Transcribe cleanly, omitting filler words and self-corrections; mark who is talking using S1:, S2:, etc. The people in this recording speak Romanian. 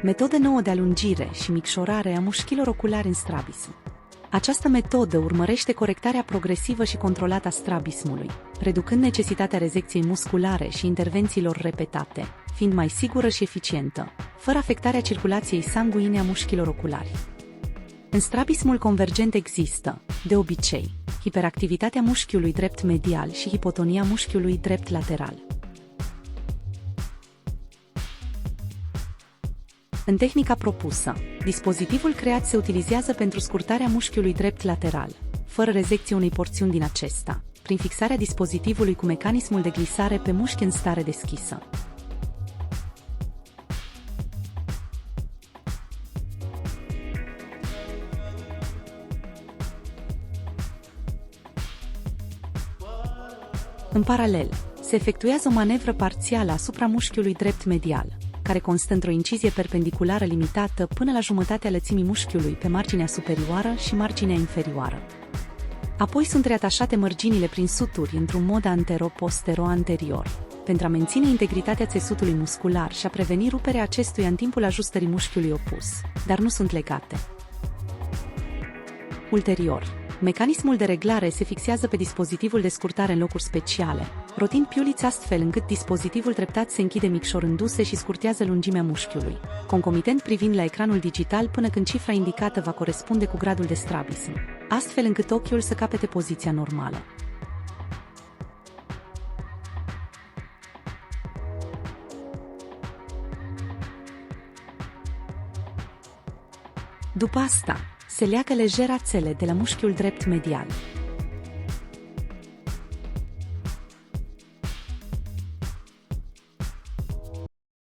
S1: Metodă nouă de alungire și micșorare a mușchilor oculari în strabism. Această metodă urmărește corectarea progresivă și controlată a strabismului, reducând necesitatea rezecției musculare și intervențiilor repetate, fiind mai sigură și eficientă, fără afectarea circulației sanguine a mușchilor oculari. În strabismul convergent există, de obicei, hiperactivitatea mușchiului drept medial și hipotonia mușchiului drept lateral. În tehnica propusă, dispozitivul creat se utilizează pentru scurtarea mușchiului drept lateral, fără rezecție unei porțiuni din acesta, prin fixarea dispozitivului cu mecanismul de glisare pe mușchi în stare deschisă. În paralel, se efectuează o manevră parțială asupra mușchiului drept medial, care constă într-o incizie perpendiculară limitată până la jumătatea lățimii mușchiului pe marginea superioară și marginea inferioară. Apoi sunt reatașate mărginile prin suturi într-un mod antero-postero-anterior, pentru a menține integritatea țesutului muscular și a preveni ruperea acestuia în timpul ajustării mușchiului opus, dar nu sunt legate. Ulterior, mecanismul de reglare se fixează pe dispozitivul de scurtare în locuri speciale, rotind piulița astfel încât dispozitivul treptat se închide micșorându-se și scurtează lungimea mușchiului, concomitent privind la ecranul digital până când cifra indicată va corespunde cu gradul de strabism, astfel încât ochiul să capete poziția normală. După asta, se leagă lejer ațele de la mușchiul drept medial.